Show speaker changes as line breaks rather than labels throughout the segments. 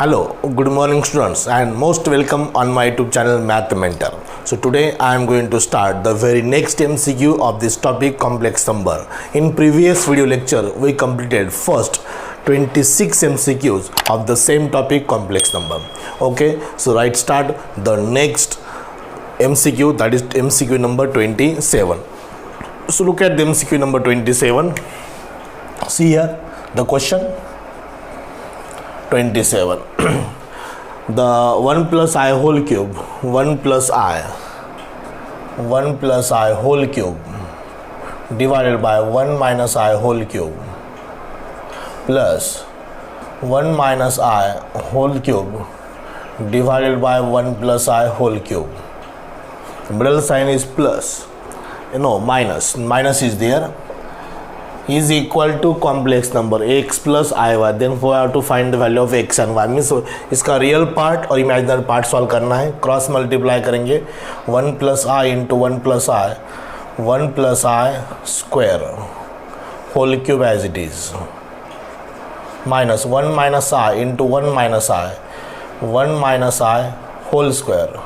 Hello, good morning students and most welcome on my YouTube channel Math Mentor. So today I am going to start the very next MCQ of this topic, complex number. In previous video lecture we completed first 26 MCQs of the same topic, complex number. Okay, so right start the next MCQ, that is MCQ number 27. So look at the MCQ number 27. See here the question 27. The 1 plus I whole cube, 1 plus I whole cube divided by 1 minus I whole cube plus 1 minus I whole cube divided by 1 plus I whole cube. Middle sign is plus, minus is there, is equal to complex number x plus iy. Then we have to find the value of x and y. Means इसका real part और imaginary part solve करना है. Cross multiply करेंगे 1 plus I into 1 plus I square whole cube as it is minus 1 minus I into 1 minus I whole square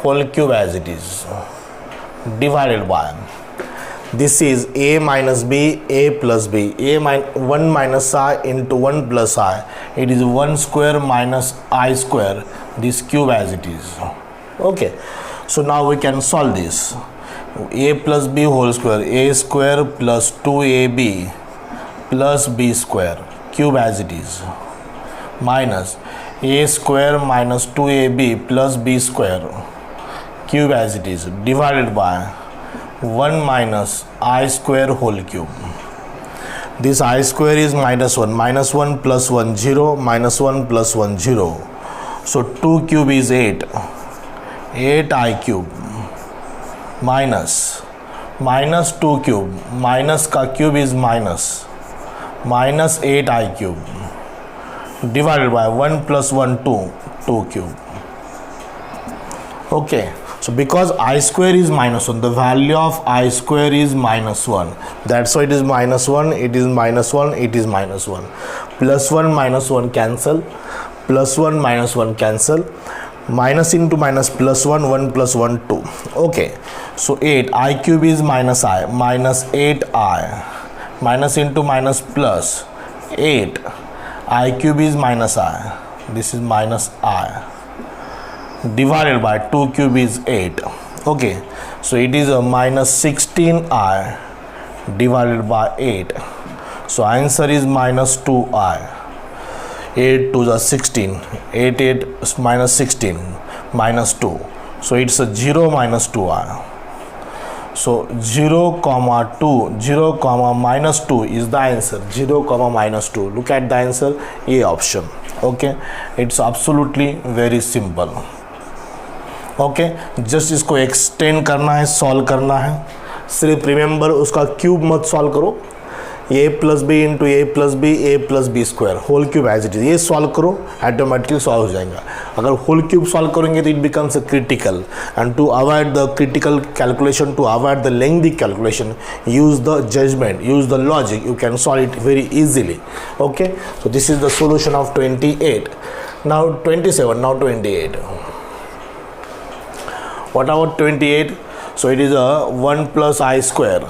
whole cube as it is divided by this is a minus b, a plus b, 1 minus I into 1 plus I, it is 1 square minus I square, this cube as it is. Okay, so now we can solve this. A plus b whole square, a square plus 2ab plus b square, cube as it is, minus a square minus 2ab plus b square, cube as it is, divided by 1 minus I square whole cube. This I square is minus 1 plus 1 0, minus 1 plus 1 0. So 2 cube is 8 I cube minus 2 cube, minus का cube is minus 8 I cube divided by 1 plus 1 2 cube. Okay, so because I square is minus 1, the value of I square is minus 1. That's why it is minus 1, it is minus 1, it is minus 1. Plus 1 minus 1 cancel. Plus 1 minus 1 cancel. Minus into minus plus 1, 1 plus 1, 2. Okay, so 8 I cube is minus I, minus 8 I. Minus into minus plus 8 I cube is minus I. This is minus I. Divided by 2 cube is 8. Okay, so it is a minus 16I divided by 8. So answer is minus 2I. 8 to the 16, 8 minus 16 minus 2. So it's a 0 minus 2I. So 0 comma 2, 0 comma minus 2 is the answer. 0 comma minus 2. Look at the answer, A option. Okay, it's absolutely very simple. Okay, just इसको extend करना है, solve करना है. सिर्फ remember उसका cube मत solve करो. a plus B into A plus B square whole cube as it is, ये सॉल्व करो, ऑटोमेटिकली सॉल्व हो जाएगा. अगर होल क्यूब सॉल्व करेंगे तो it becomes a critical, and to avoid the critical calculation, to avoid the lengthy calculation, use the judgement, use the logic, you can solve it very easily. Okay, so this is the solution of 28. Now 27, now 28. What about 28? So it is a 1 plus I square,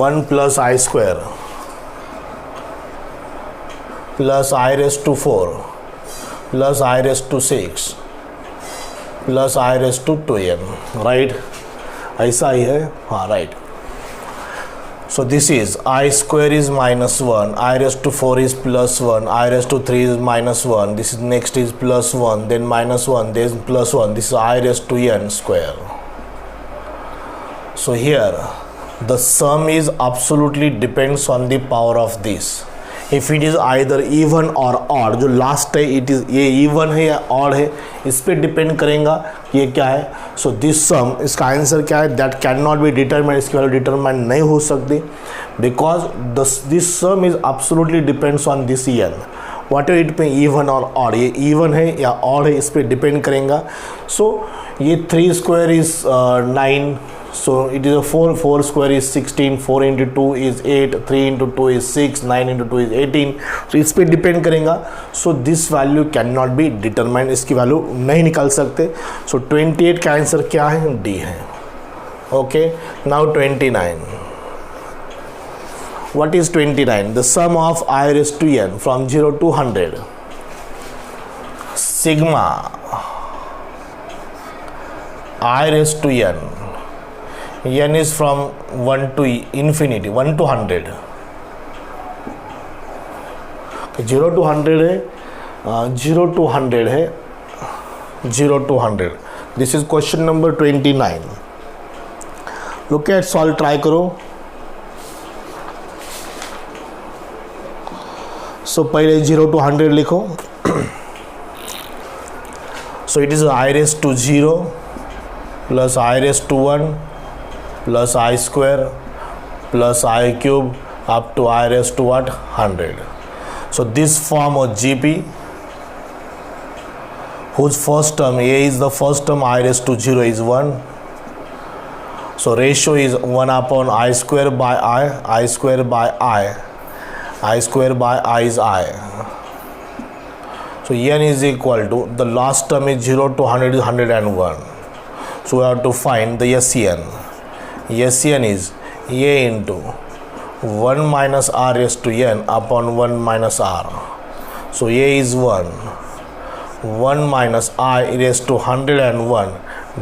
1 plus I square plus I raised to 4 plus I raised to 6 plus I raised to 2n, right? ऐसा ही है, हाँ, right. So this is I square is minus 1, I raised to 4 is plus 1, I raised to 3 is minus 1, this is next is plus 1, then minus 1, then plus 1, this is I raised to n square. So here the sum is absolutely depends on the power of this. If it is either even or odd, जो last है it is ये even है या odd है, इस पर depend करेगा ये क्या है. सो दिस सम, इसका आंसर क्या है, that can not be determine, इसकी वैल्यू डिटरमाइन नहीं हो सकती, because this sum is absolutely depends on this N. Whatever it may even और ऑड, ये इवन है या ऑड है इस पर डिपेंड करेगा. सो ये 3 square is 9, so it is a 4 square is 16, 4 into 2 is 8, 3 into 2 is 6, 9 into 2 is 18. so इस पे डिपेंड करेगा. so this value cannot be determined, इसकी वैल्यू नहीं निकाल सकते. so 28 का आंसर क्या है? डी है. Okay, now 29. what is 29? the sum of I raised to n from 0 to 100 sigma I raised to n is from 1 to infinity, 1 to 100. 0 to 100 है, 0 to 100 है, 0 to 100. This is question number 29. Look at solve, try करो. So पहले 0 to 100 लिखो. So it is I raised to 0 plus I raised to 1 plus I square plus I cube up to I raised to what? 100. So this form of GP, whose first term A is the first term, I raised to 0 is 1. So ratio is 1 upon I square by I square by I square by I is I. So n is equal to, the last term is 0 to 100 is 101. So we have to find the SCN. SCN is A into 1 minus R raised to n upon 1 minus R. So A is 1. 1 minus I raised to 101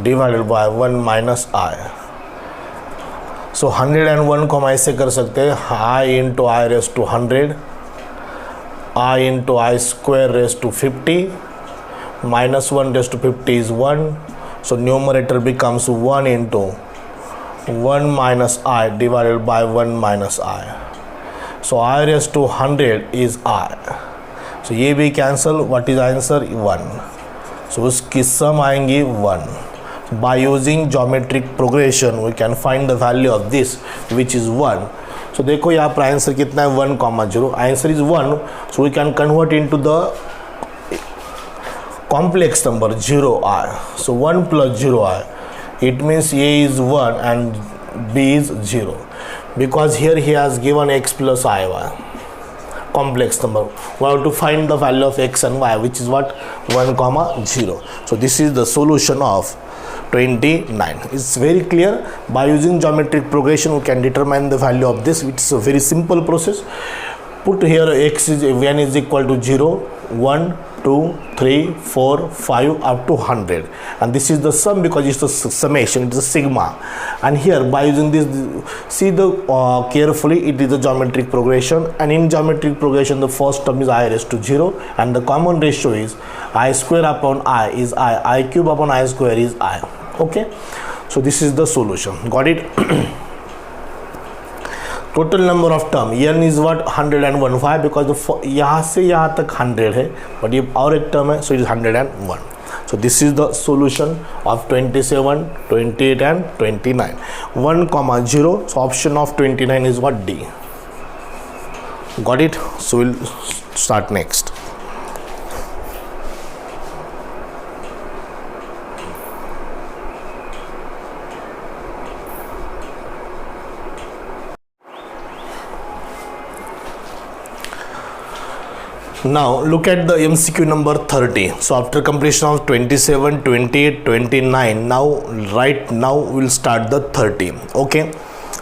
divided by 1 minus I. So 101 को हम ऐसे कर सकते हैं, I into I raised to 100, I into I square raised to 50, minus 1 raised to 50 is 1. So numerator becomes 1 into 1 minus I divided by 1 minus I. So I raised to 100 is I. So ये भी cancel. What is answer? 1. So उसकी sum आएंगी 1. By using geometric progression we can find the value of this, which is 1. So देखो यहाँ पर answer कितना है? 1,0. Answer is 1. So we can convert into the complex number 0i. So 1 plus 0i, it means A is 1 and B is 0, because here he has given x plus iy, complex number. We have to find the value of x and y, which is what? 1, 0. So this is the solution of 29. It's very clear. By using geometric progression we can determine the value of this. It's a very simple process. Put here x is n is equal to 0, 1, 2, 3, 4, 5 up to 100, and this is the sum because it's the summation, it's a sigma. And here by using this, see the carefully, it is a geometric progression, and in geometric progression the first term is I raised to 0 and the common ratio is I square upon I is I cube upon I square is I. Okay, so this is the solution. Got it? Total number of term n is what? 101. Why? Because यहाँ से यहाँ तक 100 है, but ये और एक term है, सो it is 101. So this is the solution of 27, 28 and 29. 1,0. So option of 29 is what? D. Got it? So will start next. Now look at the MCQ number 30. So after completion of 27, 28, 29, now we'll start the 30. Okay,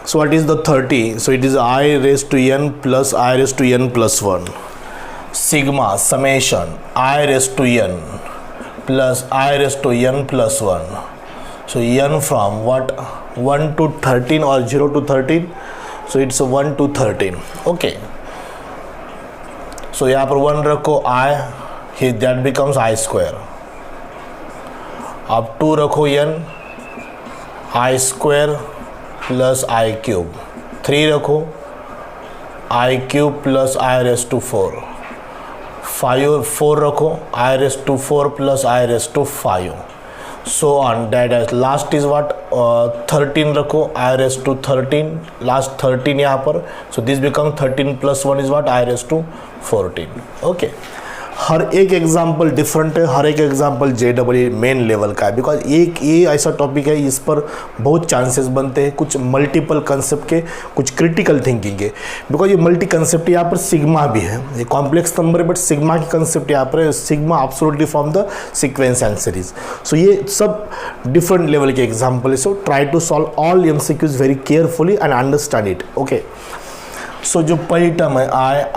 so what is the 30? So it is I raised to n plus I raised to n plus 1 sigma summation I raised to n plus I raised to n plus 1. So n from what? 1 to 13 or 0 to 13. So it's 1 to 13. Okay, so यहाँ पर 1 रखो I, that becomes I square. अब 2 रखो n, I square plus I cube. 3 रखो I cube plus I raised to 4. 4 रखो I raised to 4 plus I raised to 5. so on that last is what 13 रखो I raised to 13 last 13 यहाँ पर so this become 13 plus 1 is what I raised to 14 okay हर एक example different है हर एक example JEE main level का है because एक ये ऐसा टॉपिक है इस पर बहुत चांसेस बनते हैं कुछ मल्टीपल कंसेप्ट के कुछ क्रिटिकल थिंकिंग के बिकॉज ये मल्टी कंसेप्ट यहाँ पर सिग्मा भी है ये कॉम्प्लेक्स नंबर है बट सिग्मा की कंसेप्ट यहाँ पर है sigma absolutely from the sequence and series so ये सब डिफरेंट लेवल के एग्जाम्पल है so try to solve all MCQs very carefully and understand it okay so जो पहली टर्म है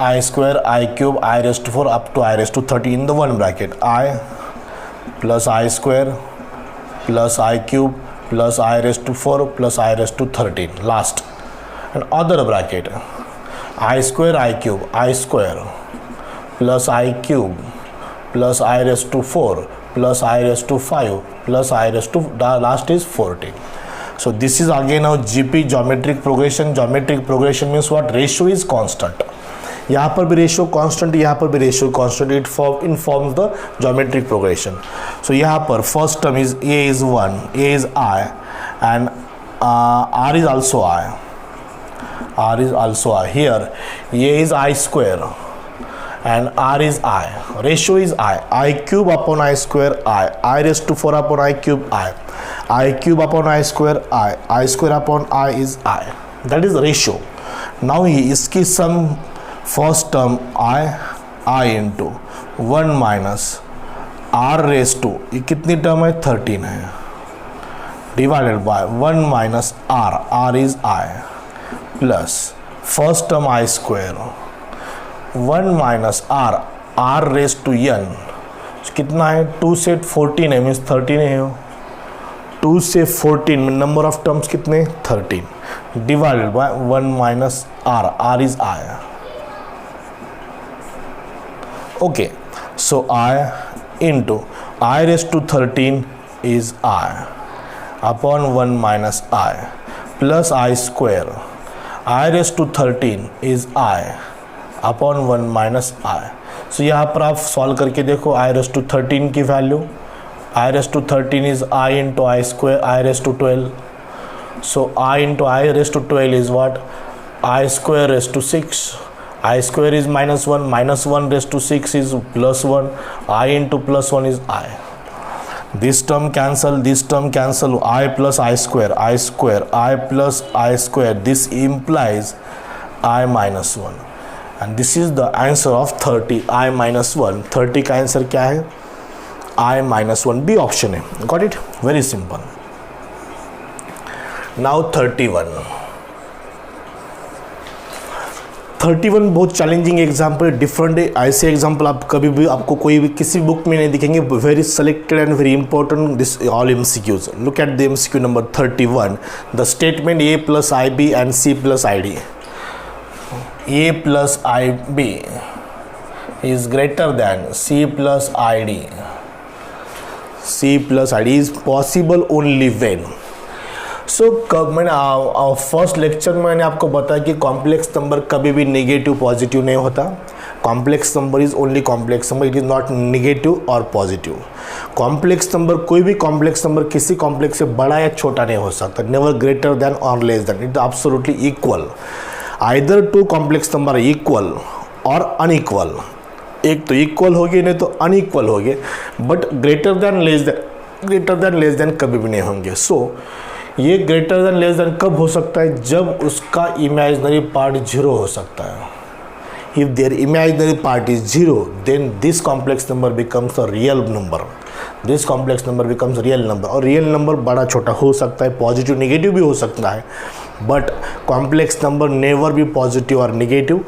I square I cube I raised to 4 up to I raised to 30 in the one bracket I plus I square plus I cube plus I raised to 4 plus I raised to 13 last and other bracket I square I cube I square plus I cube plus I raised to 4 plus I raised to 5 plus I raised to the last is 14. So this is again now GP geometric progression. Geometric progression means what? Ratio is constant. यहाँ पर भी ratio constant यहाँ पर भी ratio constant it informs the geometric progression. So यहाँ पर first term is A is 1 A is I and R is also I. R is also I. Here A is I square and R is I. Ratio is I cube upon I square I raised to 4 upon I cube I cube upon I square I square upon I is I. That is ratio. Now इसकी sum first term I into 1 minus R raised to ये कितनी term है 13 है divided by 1 minus R is I plus first term I square 1 minus R raised to n कितना है 2 से 14 है means 13 है 2 से 14 में नंबर ऑफ टर्म्स कितने 13 divided by 1 minus R is I okay so I into I raise to 13 is I upon 1 minus I plus I square I raise to 13 is I upon 1 minus I so यहाँ पर आप solve करके देखो I raise to 13 की value I raised to 13 is I into I square I raised to 12. So I into I raised to 12 is what? I square raised to 6. I square is minus 1. Minus 1 raised to 6 is plus 1. I into plus 1 is I. This term cancel. This term cancel. I plus I square. I square. I plus I square. This implies I minus 1. And this is the answer of 30. I minus 1. 30 का answer क्या है? I minus 1 B option है got it very simple. Now 31 बहुत challenging example different है ऐसे example आप कभी भी आपको कोई भी किसी बुक में नहीं दिखेंगे very selected and very important this all MCQs look at the MCQ number 31 the statement A plus IB and C plus ID A plus IB is greater than C plus ID C plus ID is possible only when. So कब मैंने first lecture में मैंने आपको बताया कि complex number कभी भी negative positive नहीं होता complex number is only complex number it is not negative और पॉजिटिव कॉम्प्लेक्स नंबर कोई भी कॉम्प्लेक्स नंबर किसी कॉम्प्लेक्स से बड़ा या छोटा नहीं हो सकता नेवर ग्रेटर देन और less than it absolutely equal either to complex number equal और अनइक्वल एक तो इक्वल हो गए नहीं तो अनइक्वल हो गए but greater than less than कभी भी नहीं होंगे सो ये ग्रेटर देन लेस देन कब हो सकता है जब उसका इमेजिनरी पार्ट 0 हो सकता है if their imaginary part is 0 then this complex number becomes a real number this complex number becomes real number और रियल नंबर बड़ा छोटा हो सकता है पॉजिटिव नेगेटिव भी हो सकता है but complex number never be positive और negative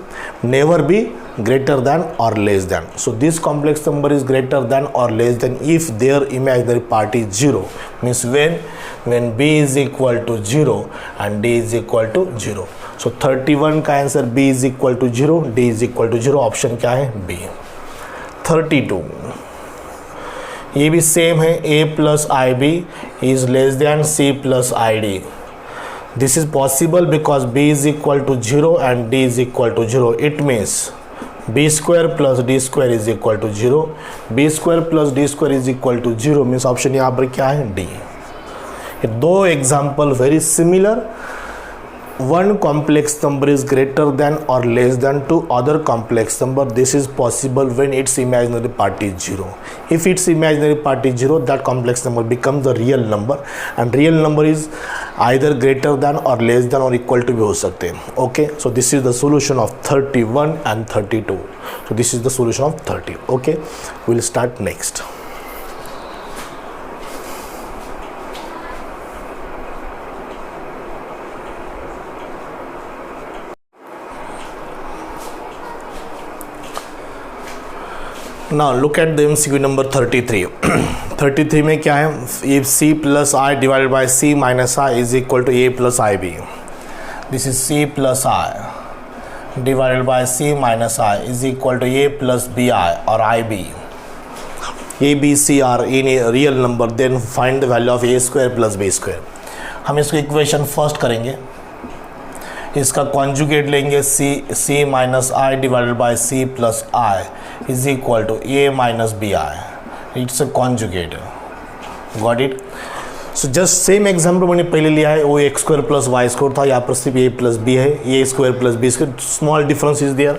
never be greater than or less than. So this complex number is greater than or less than if their imaginary part is 0 means when B is equal to 0 and D is equal to 0. So 31 का answer B is equal to 0 D is equal to 0 option क्या है B. 32 ये भी same है A plus IB is less than C plus ID. This is possible because B is equal to 0 and D is equal to 0. It means B square plus D square is equal to 0, B square plus D square is equal to 0 means option यहाँ पर क्या है, D. दो example very similar, one complex number is greater than or less than two other complex number. This is possible when its imaginary part is 0. If its imaginary part is 0, that complex number becomes the real number, and real number is either greater than or less than or equal to भी हो सकते हैं. Okay, so this is the solution of 31 and 32. So this is the solution of 30. Okay, we'll start next. Now look at the MCQ number 33. 33 में क्या है, if C plus I divided by C minus I is equal to A plus IB. This is C plus I divided by C minus I is equal to A plus BI or IB. A, B, C are in a real number, then find the value of A square plus B square. हम इसको equation first करेंगे, इसका conjugate लेंगे, C minus I divided by C plus I is equal to A minus BI. It's a conjugate. Got it? So just same example मैंने पहले लिया है, वो x square plus y square था, यहाँ पर सिर्फ A plus B है, A square plus B square, small difference is there.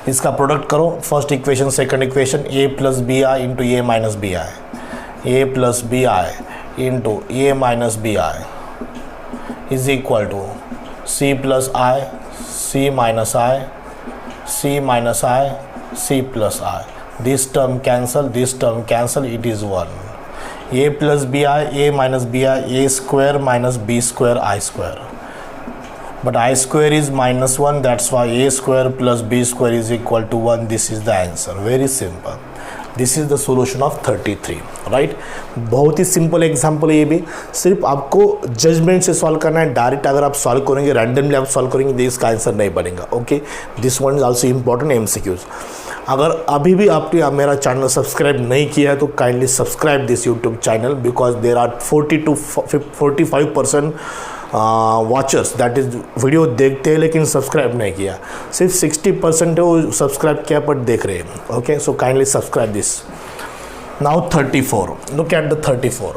इसका प्रोडक्ट करो, first equation second equation, A plus BI into A minus BI, A plus BI into A minus BI is equal to C plus I, C minus I, C minus I, C plus I. This term cancel, this term cancel, it is 1. A plus BI, A minus BI, A square minus B square, I square. But I square is minus 1, that's why A square plus B square is equal to 1. This is the answer. Very simple. This is the solution of 33. Right, बहुत ही simple example है ये भी, सिर्फ आपको judgement से solve करना है. डायरेक्ट अगर आप सॉल्व करेंगे, रैंडमली आप सॉल्व करेंगे तो इसका आंसर नहीं बनेगा. Okay, this one is also important MCQs. अगर अभी भी आपने मेरा चैनल सब्सक्राइब नहीं किया है तो kindly subscribe this YouTube channel, because there are 40 to 45% watchers that is video देखते हैं लेकिन सब्सक्राइब नहीं किया. सिर्फ 60% है वो सब्सक्राइब किया पर देख रहे हैं. Okay, so kindly subscribe this. Now 34, look at the 34.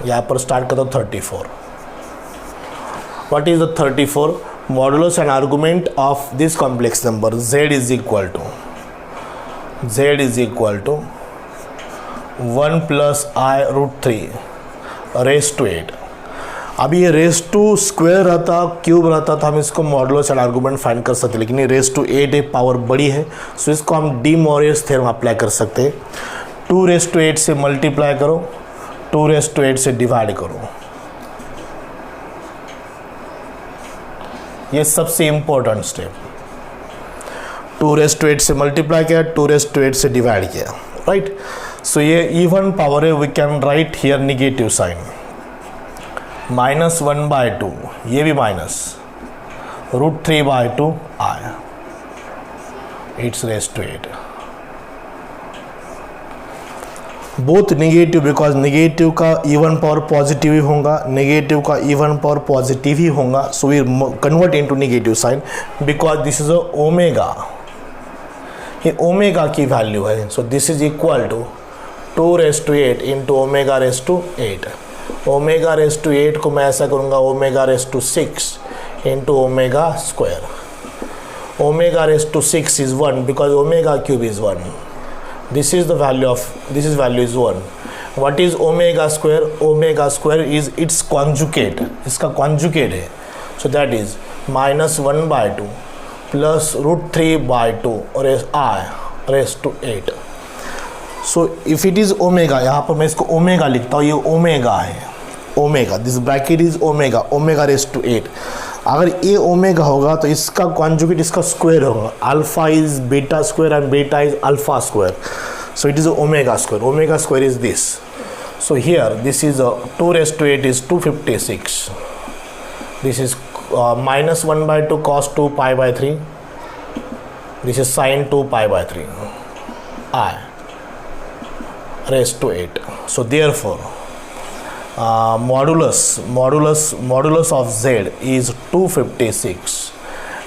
यहाँ पर स्टार्ट कर दो 34. What is the 34? Modulus and argument of this complex number z is equal to 1 plus I root 3 raised to 8. अब ये रेस टू स्क्वायर रहता, cube रहता तो हम इसको मॉडुलस एंड आर्गुमेंट फाइंड कर सकते, लेकिन ये रेस टू 8 एक पावर बड़ी है, सो इसको हम डी मोरियस थ्योरम अप्लाई कर सकते हैं. 2 रेस टू 8 से मल्टीप्लाई करो, 2 रेस टू 8 से डिवाइड करो. ये सबसे इंपॉर्टेंट स्टेप. 2 रेस टू 8 से मल्टीप्लाई किया, 2 रेस टू 8 से डिवाइड किया. राइट, सो ये इवन पावर है, we can write here negative sign. -1/2, ये भी minus, √3/2 I, it's raise to 8. Both negative, because negative का इवन पावर पॉजिटिव ही होगा, नेगेटिव का इवन पावर पॉजिटिव ही होगा. So we convert into negative sign because this is a omega. ये omega की वैल्यू है, so this is equal to 2 raise to 8 into omega raise to 8. Omega raise to 8 को मैं ऐसा करूँगा omega raise to 6 into omega square. Omega raise to 6 is 1 because omega cube is 1. This is the value of, this is value is 1. What is omega square? Omega square is its conjugate, इसका conjugate है. So that is -1/2 plus √3/2 raised I raised to 8. So if it is omega, यहाँ पर मैं इसको omega लिखता हूँ, ये omega है, omega, this bracket is omega, omega raise to 8. अगर ये ओमेगा होगा तो इसका कॉन्जुगेट इसका स्क्वायर होगा. Alpha is beta square and beta is alpha square, so it is omega square. Omega square is this. So here this is 2 raise to 8 is 256. This is -1/2 cos 2 π/3. This is sin 2 π/3 I raised to 8. So therefore modulus of z is 256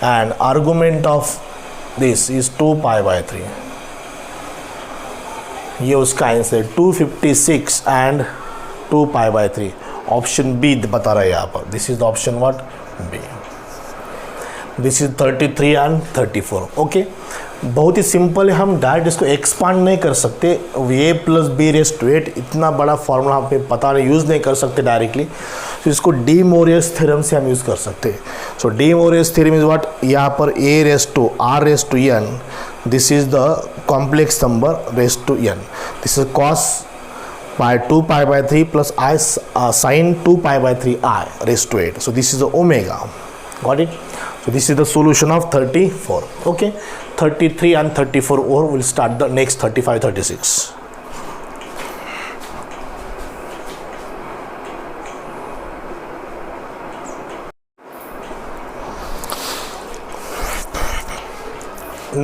and argument of this is 2π/3. ये उसका answer 256 and 2π/3. Option B बता रहा है यहाँ पर. This is the option what? B. This is 33 and 34. Okay, बहुत ही simple है. हम डायरेक्ट इसको एक्सपांड नहीं कर सकते. a plus B raise to 8 इतना बड़ा फॉर्मूला हमें पता नहीं, यूज़ नहीं कर सकते डायरेक्टली. तो इसको डी मोरियस थ्योरम से हम यूज़ कर सकते हैं. So De Moivre's theorem is what? यहाँ पर a raise to r raise to n, this is the complex number raise to n. This is cos by 2π/3 plus I sin 2π/3 I raised to 8. So this is the omega. Got it? So this is the solution of 34. Okay, 33 and 34 or we'll start the next 35, 36.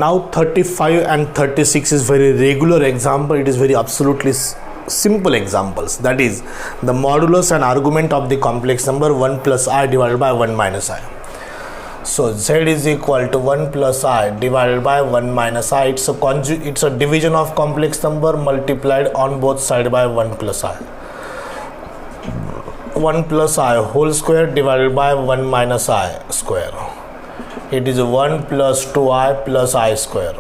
Now 35 and 36 is very regular example. It is very absolutely simple examples. That is the modulus and argument of the complex number 1 plus I divided by 1 minus I. So z is equal to 1 plus I divided by 1 minus I. It's a division of complex number multiplied on both sides by 1 plus I. 1 plus I whole square divided by 1 minus I square. It is 1 plus 2I plus I square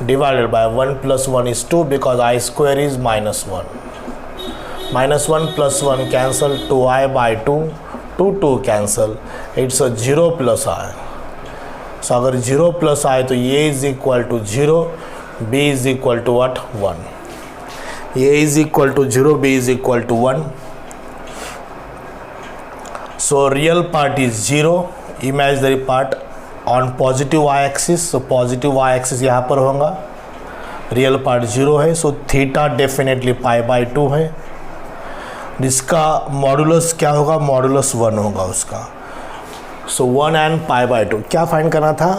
divided by 1 plus 1 is 2 because I square is minus 1. Minus 1 plus 1 cancel, 2I by 2, 2 cancel. It's a 0 plus I. So अगर 0 plus I तो a is equal to 0, b is equal to what? 1. a is equal to 0, b is equal to 1. So real part is 0, imaginary part on positive Y axis. So positive Y axis यहाँ पर होगा. Real part 0 है. So theta definitely π/2 है. जिसका modulus क्या होगा? Modulus 1 होगा उसका. सो 1 एंड π/2 क्या फाइंड करना था?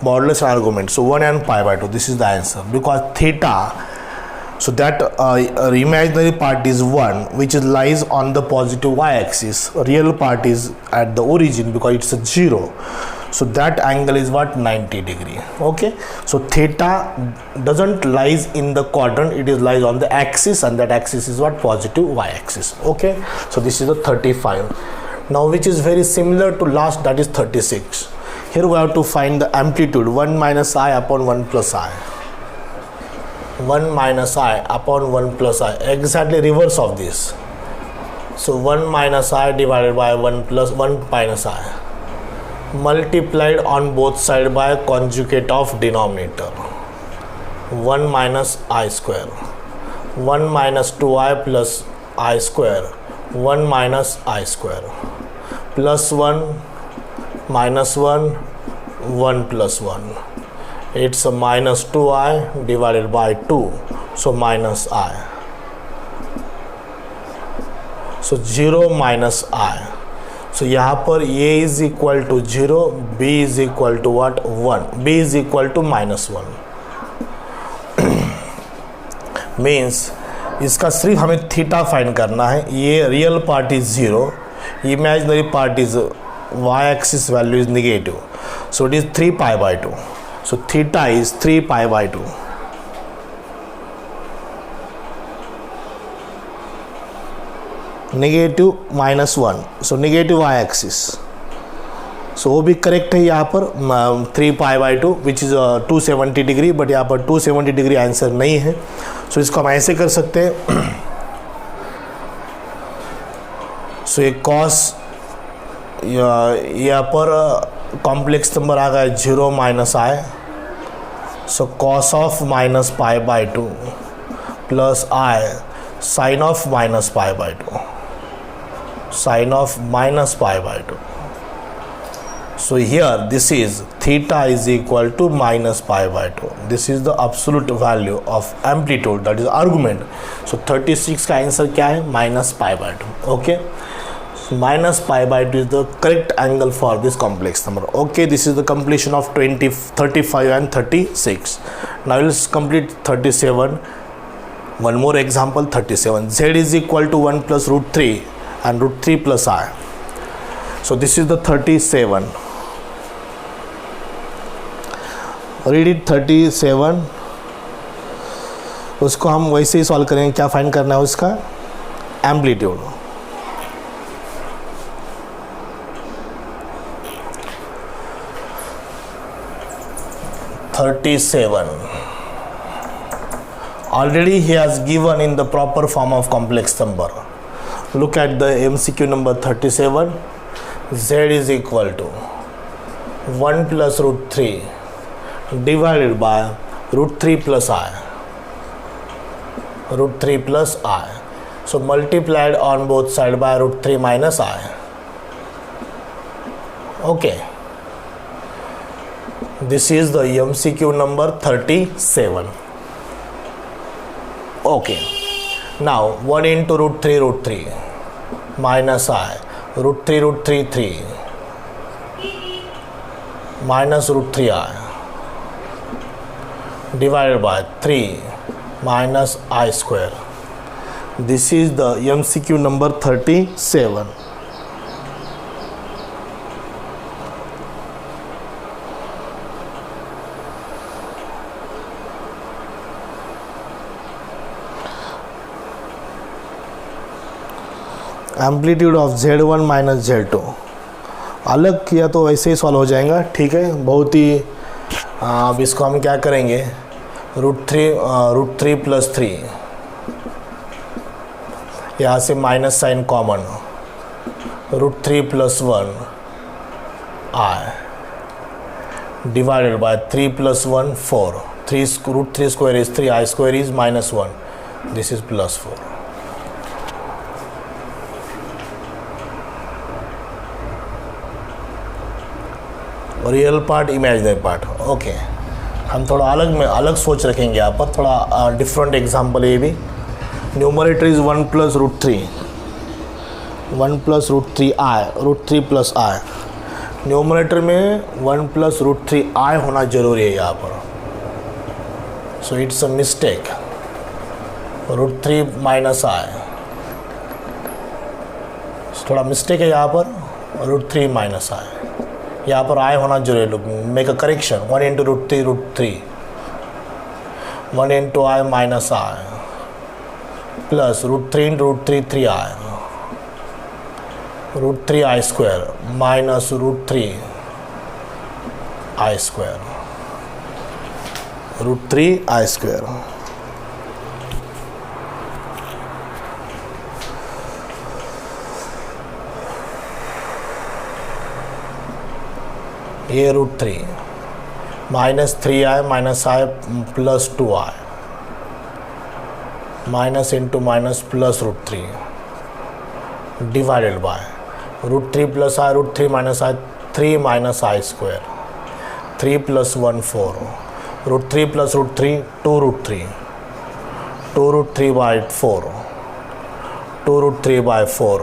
Modulus argument. So 1 and π/2 this is the answer because theta. So that imaginary part is 1 which lies on the positive y-axis. Real part is at the origin because it's a 0. So that angle is what? 90 degree. Okay. So theta doesn't lies in the quadrant. It is lies on the axis and that axis is what? Positive y-axis. Okay. So this is the 35. Now which is very similar to last, that is 36. Here we have to find the amplitude 1 minus I upon 1 plus I. 1 minus I upon 1 plus I, exactly reverse of this. So 1 minus I divided by 1 plus 1 minus I multiplied on both sides by conjugate of denominator 1 minus I square. 1 minus 2I plus I square, 1 minus I square plus 1 minus 1, 1 plus 1. It's a minus 2I divided by 2, so minus I. So 0 minus I. So यहाँ पर a is equal to 0, b is equal to what? 1. b is equal to minus 1. Means इसका सिर्फ हमें theta find करना है. ये real part is 0, imaginary part is y axis value is negative. So it is 3π/2. So theta is 3π/2. Negative minus 1. So negative y axis. So वो भी correct है यहाँ पर 3π/2 which is 270 डिग्री. बट यहाँ पर 270 डिग्री आंसर नहीं है. सो इसको हम ऐसे कर सकते हैं. सो ये कॉस यहाँ पर कॉम्प्लेक्स नंबर आ गया 0 minus I. So cos of minus π/2 plus I sine of minus π/2, sine of minus π/2. So here this is theta is equal to minus π/2. This is the absolute value of amplitude, that is argument. So 36 का answer क्या है? minus π/2. Okay. Minus π/2 is the correct angle for this complex number. Okay, this is the completion of 20, 35 and 36. Now let's complete 37. One more example, 37. Z is equal to 1 plus root 3 and root 3 plus I. So this is the 37. Read it 37, उसको हम वैसे ही solve करेंगे। क्या find करना है उसका? Amplitude. Already he has given in the proper form of complex number. Look at the MCQ number 37. Z is equal to 1 plus root 3 divided by root 3 plus I. Root 3 plus I. So multiplied on both sides by root 3 minus I. Okay. This is the MCQ number 37. Okay. Now 1 into root 3 minus I. Root 3 3 minus root 3I divided by 3 minus I square. This is the MCQ number 37. Amplitude of Z1 minus Z2 अलग किया तो वैसे ही solve हो जाएगा। ठीक है, बहुत ही अब इसको हम क्या करेंगे, रूट थ्री प्लस 3, यहाँ से minus sign common, root 3 plus 1 I divided by 3 plus 1 4, root 3 square is 3, I square is minus 1, this is plus 4। Real part, imaginary part. Okay, हम थोड़ा अलग सोच रखेंगे यहाँ पर, थोड़ा डिफरेंट एग्जांपल। ये भी numerator is 1 plus root 3, 1 plus root 3 I, root 3 plus I। Numerator में 1 प्लस रूट 3 I होना जरूरी है यहाँ पर। So it's a mistake, root 3 minus I, थोड़ा मिस्टेक है यहाँ पर, रूट 3 माइनस I। यहाँ पर I होना जरूरी है। Make a correction, 1 into root 3 1 into I minus I plus root 3 into root 3 root 3 I square minus root 3 I square, root 3 I square. ये root 3 minus 3I minus I plus 2I minus into minus plus root 3 divided by root 3 plus I, root 3 minus I, 3 minus I square, 3 plus 1 4, root 3 plus root 3 2 root 3, 2 root 3 by 4, 2 root 3 by 4,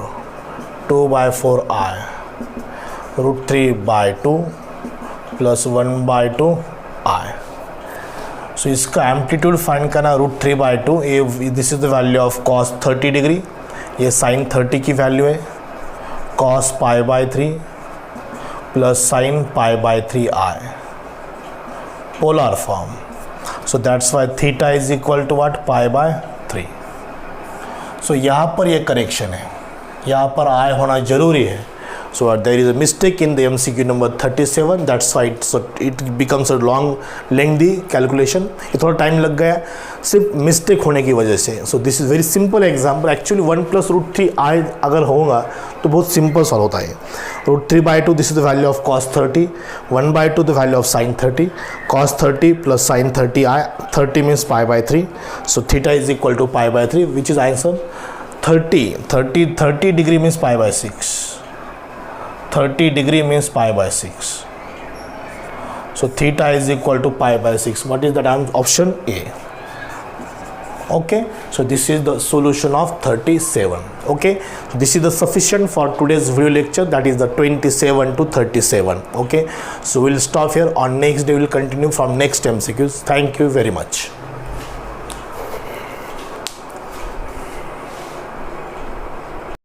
2 by 4 I, root 3 by 2 plus 1 by 2 I। So इसका amplitude find करना, root 3 by 2, ये this is the value of cos 30 degree, ये sine 30 की value है, cos pi by 3 plus sine pi by 3 I, polar form. So that's why theta is equal to what, pi by 3। So यहाँ पर ये correction है, यहाँ पर I होना जरूरी है। So there is a mistake in the MCQ number 37. That's why it becomes a long lengthy calculation. ये थोड़ा टाइम लग गया सिर्फ मिस्टेक होने की वजह से। So this is very simple example. Actually 1 plus root 3 I अगर होगा तो बहुत सिंपल सॉल्व होता है। Root 3 by 2, this is the value of cos 30, 1 by 2 the value of sin 30, cos 30 plus sin 30 I, 30 means pi by 3. So theta is equal to pi by 3, which is answer 30 degree means pi by 6. 30 degree means pi by 6. So theta is equal to pi by 6. What is that? Option A. Okay, so this is the solution of 37. Okay, this is the sufficient for today's video lecture, that is the 27 to 37. Okay, so we'll stop here. On next day we'll continue from next MCQs. Thank you very much.